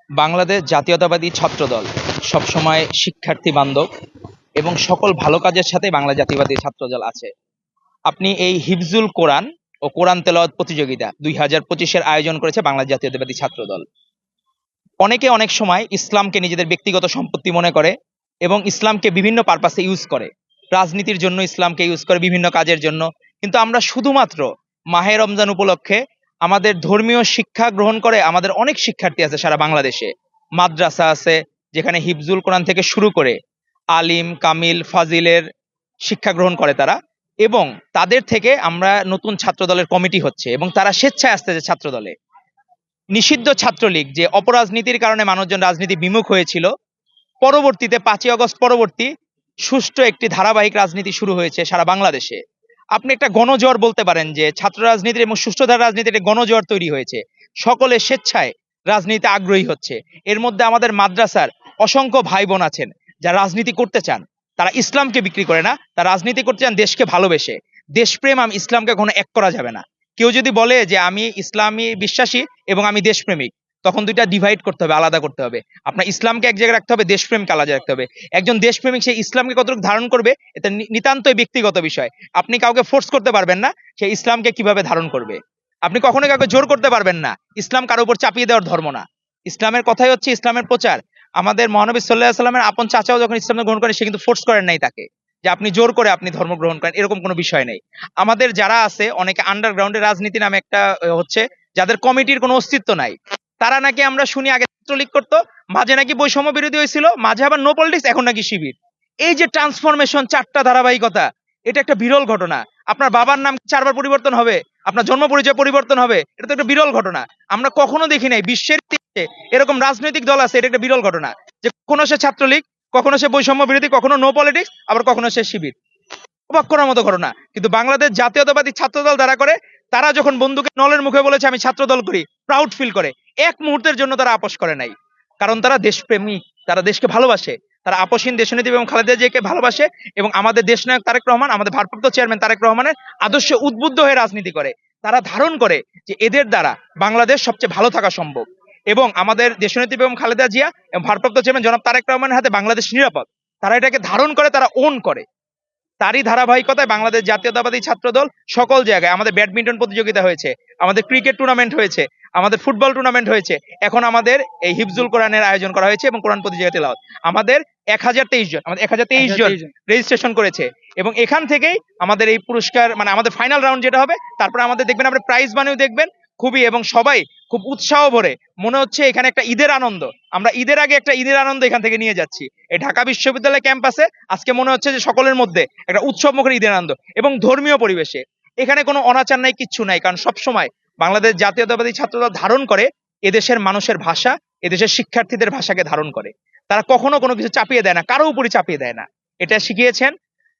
বাংলাদেশ জাতীয়তাবাদী ছাত্রদল সবসময় শিক্ষার্থী বান্ধব এবং সকল ভালো কাজের সাথে বাংলা জাতীয়তাবাদী ছাত্রদল আছে। আপনি এই হিফজুল কোরআন ও কোরআন তেলাওয়াত প্রতিযোগিতা 2025-এর আয়োজন করেছে বাংলা জাতীয়তাবাদী ছাত্রদল। অনেকে অনেক সময় ইসলামকে নিজেদের ব্যক্তিগত সম্পত্তি মনে করে এবং ইসলামকে বিভিন্ন পারপাসে ইউজ করে, রাজনীতির জন্য ইসলামকে ইউজ করে, বিভিন্ন কাজের জন্য। কিন্তু আমরা শুধুমাত্র মাহে রমজান উপলক্ষে আমাদের ধর্মীয় শিক্ষা গ্রহণ করে আমাদের অনেক শিক্ষার্থী আছে সারা বাংলাদেশে। মাদ্রাসা আছে যেখানে হিফজুল কোরআন থেকে শুরু করে আলিম কামিল ফাজিলের শিক্ষা গ্রহণ করে তারা, এবং তাদের থেকে আমরা নতুন ছাত্রদলের কমিটি হচ্ছে এবং তারা স্বেচ্ছায় আসতেছে ছাত্রদলে। নিষিদ্ধ ছাত্রলীগ যে অপরাজনীতির কারণে মানুষজন রাজনীতি বিমুখ হয়েছিল, পরবর্তীতে 5ই আগস্ট পরবর্তী সুষ্ঠু একটি ধারাবাহিক রাজনীতি শুরু হয়েছে সারা বাংলাদেশে। আপনি একটা গণজোয়ার বলতে পারেন যে ছাত্র রাজনীতির এবং সুষ্ঠু ধারা রাজনীতির একটা গণজোয়ার তৈরি হয়েছে। সকলে স্বেচ্ছায় রাজনীতিতে আগ্রহী হচ্ছে। এর মধ্যে আমাদের মাদ্রাসার অসংখ্য ভাই বোন আছেন যারা রাজনীতি করতে চান। তারা ইসলামকে বিক্রি করে না, তারা রাজনীতি করতে চান দেশকে ভালোবেসে। দেশপ্রেম ইসলামকে কখনো এক করা যাবে না। কেউ যদি বলে যে আমি ইসলামী বিশ্বাসী এবং আমি দেশপ্রেমিক, তখন দুইটা ডিভাইড করতে হবে, আলাদা করতে হবে। আপনার ইসলামকে এক জায়গায় রাখতে হবে, দেশপ্রেমকে আলাদা রাখতে হবে। একজন দেশপ্রেমিক সে ইসলামকে কতটুকু ধারণ করবে এটা নিতান্তই ব্যক্তিগত বিষয়। আপনি কাউকে ফোর্স করতে পারবেন না সে ইসলামকে কিভাবে ধারণ করবে। আপনি কখনো কাউকে জোর করতে পারবেন না। ইসলাম কারো উপর চাপিয়ে দেওয়ার ধর্ম না। ইসলামের কথাই হচ্ছে ইসলামের প্রচার। আমাদের মহানবী সাল্লাল্লাহু আলাইহি সাল্লামের আপন চাচাও যখন ইসলাম গ্রহণ করেন, সে কিন্তু ফোর্স করেন নাই তাকে যে আপনি জোর করে আপনি ধর্ম গ্রহণ করেন, এরকম কোনো বিষয় নেই। আমাদের যারা আছে অনেকে আন্ডারগ্রাউন্ডে রাজনীতি নামে একটা হচ্ছে, যাদের কমিটির কোনো অস্তিত্ব নাই, তারা নাকি আমরা শুনি আগে ছাত্রলীগ করতো, মাঝে নাকি বৈষম্য বিরোধী হয়েছিল, মাঝে আবার নো পলিটিক্স, এখন নাকি শিবির। এই যে ট্রান্সফরমেশন, চারটা ধারাবাহিকতা, এটা একটা বিরল ঘটনা। আপনার বাবার নাম 4বার পরিবর্তন হবে, আপনার জন্ম পরিচয় পরিবর্তন হবে, এটা তো একটা বিরল ঘটনা। আমরা কখনো দেখি নাই বিশ্বের ইতিহাসে এরকম রাজনৈতিক দল আছে, এটা একটা বিরল ঘটনা যে কখনো সে ছাত্রলীগ, কখনো সে বৈষম্য বিরোধী, কখনো নো পলিটিক্স, আবার কখনো সে শিবির। অবাক করার মতো ঘটনা। কিন্তু বাংলাদেশ জাতীয়তাবাদী ছাত্রদল যারা করে, তারা যখন বন্ধুকে নলের মুখে বলেছে আমি ছাত্রদল করি, প্রাউড ফিল করে। এক মুহূর্তের জন্য তারা আপোষ করে নাই, কারণ তারা দেশপ্রেমিক, তারা দেশকে ভালোবাসে। তারা আপসহীন দেশনীতি এবং খালেদা জিয়াকে ভালোবাসে এবং আমাদের দেশনায়ক তারেক রহমান, আমাদের ভারপ্রাপ্ত চেয়ারম্যান তারেক রহমানের আদর্শে উদ্বুদ্ধ হয়ে রাজনীতি করে। তারা ধারণ করে যে এদের দ্বারা বাংলাদেশ সবচেয়ে ভালো থাকা সম্ভব এবং আমাদের দেশনীতি এবং খালেদা জিয়া এবং ভারপ্রাপ্ত চেয়ারম্যান জনাব তারেক রহমানের হাতে বাংলাদেশ নিরাপদ। তারা এটাকে ধারণ করে, তারা ওন করে। তারই ধারাবাহিকতায় বাংলাদেশ জাতীয়তাবাদী ছাত্রদল সকল জায়গায়, আমাদের ব্যাডমিন্টন প্রতিযোগিতা হয়েছে, আমাদের ক্রিকেট টুর্নামেন্ট হয়েছে, আমাদের ফুটবল টুর্নামেন্ট হয়েছে, এখন আমাদের এই হিফজুল কোরআনের আয়োজন করা হয়েছে এবং কোরআন প্রতিযোগিতা তেলাওয়াত। আমাদের 1023 জন, আমাদের 1023 জন রেজিস্ট্রেশন করেছে এবং এখান থেকেই আমাদের এই পুরস্কার, মানে আমাদের ফাইনাল রাউন্ড যেটা হবে, তারপরে আমাদের দেখবেন আপনি প্রাইজ মানিও দেখবেন খুবই, এবং সবাই খুব উৎসাহ ভরে, মনে হচ্ছে এখানে একটা ঈদের আনন্দ। আমরা ঈদের আগে একটা ঈদের আনন্দ এখান থেকে নিয়ে যাচ্ছি এই ঢাকা বিশ্ববিদ্যালয় ক্যাম্পাসে। আজকে মনে হচ্ছে যে সকলের মধ্যে একটা উৎসব মুখর ঈদের আনন্দ এবং ধর্মীয় পরিবেশে। এখানে কোনো অনাচার নাই, কিচ্ছু নাই, কারণ সবসময় বাংলাদেশ জাতীয়তাবাদী ছাত্রদল ধারণ করে এদেশের মানুষের ভাষা, এদেশের শিক্ষার্থীদের ভাষাকে ধারণ করে। তারা কখনো কোনো কিছু চাপিয়ে দেয় না, কারো উপরই চাপিয়ে দেয় না। এটা শিখিয়েছেন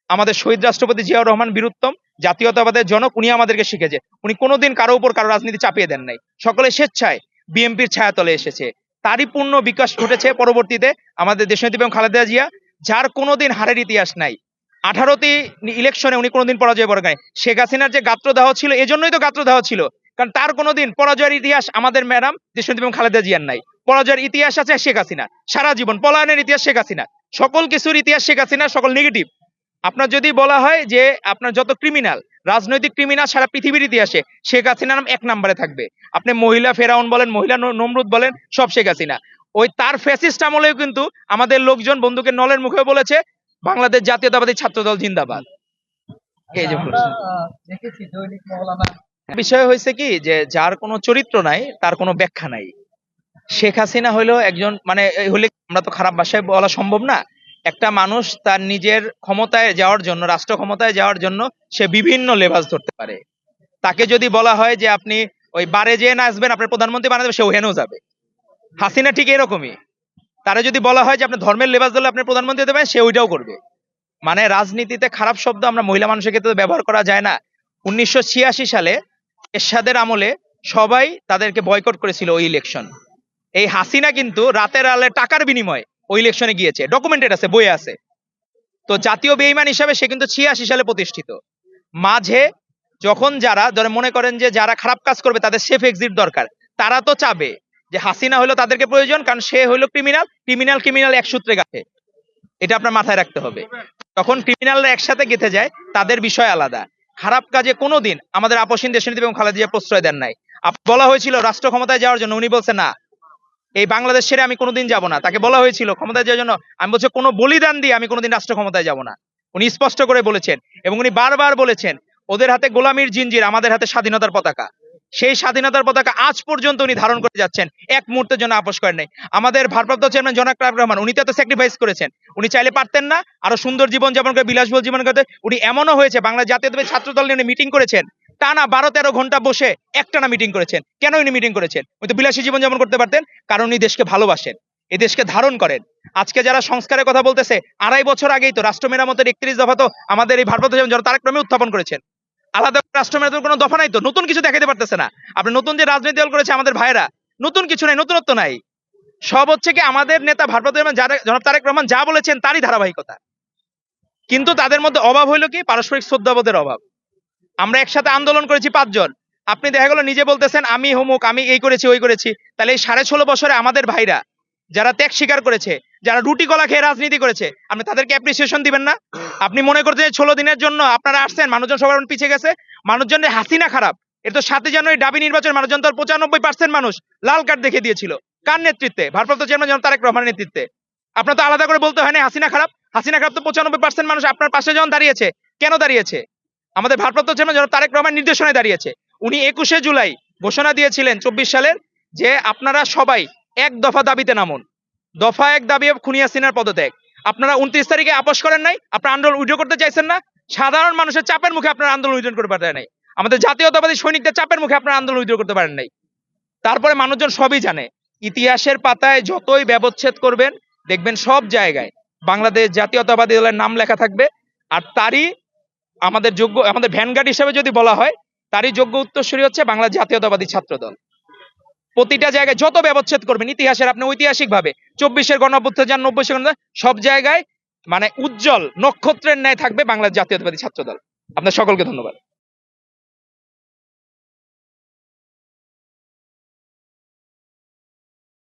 আমাদের শহীদ রাষ্ট্রপতি জিয়াউর রহমান বীরুত্তম, জাতীয়তাবাদের জনক, উনি আমাদেরকে শিখেছে। উনি কোনোদিন কারো উপর কারো রাজনীতি চাপিয়ে দেন নাই, সকলে স্বেচ্ছায় বিএনপির ছায়াতলে এসেছে। তারই পূর্ণ বিকাশ ঘটেছে পরবর্তীতে আমাদের দেশনেত্রী বেগম খালেদা জিয়া, যার কোনোদিন হারের ইতিহাস নাই। 18টি ইলেকশনে উনি কোনোদিন পরাজয় বরণ করেন। শেখ হাসিনার যে গাত্রদাহ ছিল, এজন্যই তো গাত্রদাহ ছিল, কারণ তার কোনোদিন পরাজয়ের ইতিহাস আমাদের ম্যাডাম দেশনেত্রী বেগম খালেদা জিয়ার নাই। পরাজয়ের ইতিহাস আছে শেখ হাসিনা, সারা জীবন পলায়নের ইতিহাস শেখ হাসিনা, সকল কিছুর ইতিহাস শেখ হাসিনা, সকল নেগেটিভ। আপনার যদি বলা হয় যে আপনার যত ক্রিমিনাল, রাজনৈতিক ক্রিমিনাল সারা পৃথিবীর ইতিহাসে, শেখ হাসিনার নাম 1 নম্বরে থাকবে। আপনি মহিলা ফেরাউন বলেন, মহিলা নমরুদ বলেন, সব শেখ হাসিনা। ওই তার ফ্যাসিস্ট আমলেও কিন্তু আমাদের লোকজন বন্ধুকে নলের মুখে বলেছে বাংলাদেশ জাতীয়তাবাদী ছাত্রদল জিন্দাবাদ। এই যে দেখেছি দৈনিক মওলানা, বিষয় হয়েছে কি যে যার কোনো চরিত্র নাই তার কোনো ব্যাখ্যা নাই। শেখ হাসিনা হইলো একজন, মানে হলে আমরা তো খারাপ ভাষায় বলা সম্ভব না, একটা মানুষ তার নিজের ক্ষমতায় যাওয়ার জন্য, রাষ্ট্র ক্ষমতায় যাওয়ার জন্য সে বিভিন্ন লেভাস ধরতে পারে। তাকে যদি বলা হয় যে আপনি ওই বারে যেয়ে নাচবেন, আপনার প্রধানমন্ত্রী বানাবে, সে ওখানেও যাবে। হাসিনা ঠিক এরকমই। তারা যদি বলা হয় যে আপনি ধর্মের লেবাস ধরলে আপনি প্রধানমন্ত্রী দেবেন, সে ওইটাও করবে। মানে রাজনীতিতে খারাপ শব্দ আমরা মহিলা মানুষের ক্ষেত্রে ব্যবহার করা যায় না। 1986 সালে এরশাদের আমলে সবাই তাদেরকে বয়কট করেছিল ওই ইলেকশন। এই হাসিনা কিন্তু রাতের আলে টাকার বিনিময়ে ওই ইলেকশনে গিয়েছে, ডকুমেন্টেড আছে, বইয়ে আছে। তো জাতীয় বেঈমান হিসাবে সে কিন্তু 86 সালে প্রতিষ্ঠিত। মাঝে যখন যারা ধরে মনে করেন যে যারা খারাপ কাজ করবে তাদের সেফ এক্সিট দরকার, তারা তো চাবে যে হাসিনা হলো তাদেরকে প্রয়োজন, কারণ সে হলো ক্রিমিনাল, ক্রিমিনাল এক সূত্রে গাঁথে। এটা আপনার মাথায় রাখতে হবে। তখন ক্রিমিনালরা একসাথে গেঁথে যায়, তাদের বিষয় আলাদা। খারাপ কাজে কোনোদিন আমাদের আপসহীন দেশনীতি এবং খালেদা জিয়া প্রশ্রয় দেন নাই। বলা হয়েছিল রাষ্ট্র ক্ষমতায় যাওয়ার জন্য, উনি বলছে না, এই বাংলাদেশ ছেড়ে আমি কোনোদিন যাব না। তাকে বলা হয়েছিল ক্ষমতায় যাওয়ার জন্য, আমি বলছি কোনো বলিদান দিয়ে আমি কোনোদিন রাষ্ট্র ক্ষমতায় যাব না। উনি স্পষ্ট করে বলেছেন, এবং উনি বারবার বলেছেন ওদের হাতে গোলামির জিঞ্জির, আমাদের হাতে স্বাধীনতার পতাকা। সেই স্বাধীনতার পতাকা আজ পর্যন্ত উনি ধারণ করে যাচ্ছেন, এক মুহূর্তের জন্য আপোষ করেন নাই। আমাদের ভারপ্রাপ্ত চেয়ারম্যান জনাব তারেক রহমান, উনি তো এত স্যাক্রিফাইস করেছেন, উনি চাইলে পারতেন না আরো সুন্দর জীবন যাপন করে, বিলাসবহুল জীবন করতে? উনি এমনও হয়েছে বাংলা জাতীয়তাবাদী ছাত্র দল নিয়ে মিটিং করেছেন, টানা 12-13 ঘন্টা বসে একটানা মিটিং করেছেন। কেন উনি মিটিং করেছেন? উনি তো বিলাসী জীবন যাপন করতে পারতেন, কারণ উনি দেশকে ভালোবাসেন, এই দেশকে ধারণ করেন। আজকে যারা সংস্কারের কথা বলতেছে, 2.5 বছর আগেই তো রাষ্ট্র মেরামতের 31 দফা তো আমাদের এই ভারপ্রাপ্ত চেয়ারম্যান জনাব তারেক রহমান উত্থাপন করেছেন। আলাদা রাষ্ট্র মেরামতের কোনো দফা নাই তো, নতুন কিছু দেখাতে পারতেছে না। আপনি নতুন যে রাজনীতি দল করেছে আমাদের ভাইরা, নতুন কিছু নাই, নতুনত্ব নাই। সব হচ্ছে কি আমাদের নেতা ভারপ্রাপ্ত চেয়ারম্যান জনাব তারেক রহমান যা বলেছেন তারই ধারাবাহিকতা। কিন্তু তাদের মধ্যে অভাব হইলো কি? পারস্পরিক শ্রদ্ধাবোধের অভাব। আমরা একসাথে আন্দোলন করেছি 5 জন, আপনি দেখা গেল নিজে বলতেছেন আমি হমুক, আমি এই করেছি ওই করেছি। তাহলে এই 16.5 বছরে আমাদের ভাইরা যারা ত্যাগ স্বীকার করেছে, যারা রুটি কলা খেয়ে রাজনীতি করেছে, আপনি তাদেরকে অ্যাপ্রিসিয়েশন দিবেন না? আপনি মনে করছেন 16 দিনের জন্য আপনারা আসছেন, মানুষজন সবার পিছিয়ে গেছে? মানুষজনের হাসিনা খারাপ, এর তো 7 জানুয়ারি ডাবি নির্বাচন মানুষজন তো 95% মানুষ লাল কার্ড দেখে দিয়েছিল। কার নেতৃত্বে? ভারপ্রাপ্ত চেয়ারম্যান জনাব তারেক রহমানের নেতৃত্বে। আপনার তো আলাদা করে বলতে হয় না হাসিনা খারাপ। হাসিনা খারাপ তো 95% মানুষ আপনার পাশে যখন দাঁড়িয়েছে। কেন দাঁড়িয়েছে? আমাদের ভারপ্রাপ্ত চেয়ারম্যান জনাব তারেক রহমান নির্দেশনায় দাঁড়িয়েছে। উনি 21শে জুলাই ঘোষণা দিয়েছিলেন 24 সালের, যে আপনারা সবাই এক দফা দাবিতে নামুন। দফা 1 দাবি খুনি হাসিনার পদত্যাগ। আপনারা 29 তারিখে আপোষ করেন নাই, আপনারা আন্দোলন উইথড্র করতে চাইছেন না। সাধারণ মানুষের চাপের মুখে আপনারা আন্দোলন উইথড্র করতে পারেন নাই। আমাদের জাতীয়তাবাদী সৈনিকদের চাপের মুখে আপনারা আন্দোলন উইথড্র করতে পারেন নাই। তারপরে মানুষজন সবই জানে, ইতিহাসের পাতায় যতই ব্যবচ্ছেদ করবেন দেখবেন সব জায়গায় বাংলাদেশ জাতীয়তাবাদী দলের নাম লেখা থাকবে। আর তারই আমাদের ভ্যানগার্ড হিসেবে যদি বলা হয়, তারই যোগ্য উত্তরসূরি হচ্ছে বাংলা জাতীয়তাবাদী ছাত্র দল। প্রতিটা জায়গায় যত ব্যবচ্ছেদ করবেন ইতিহাসের, আপনি ঐতিহাসিক ভাবে 24-এর গণঅভ্যুত্থান যান, 90-এর সব জায়গায় মানে উজ্জ্বল নক্ষত্রের ন্যায় থাকবে বাংলা জাতীয়তাবাদী ছাত্র দল। আপনার সকলকে ধন্যবাদ।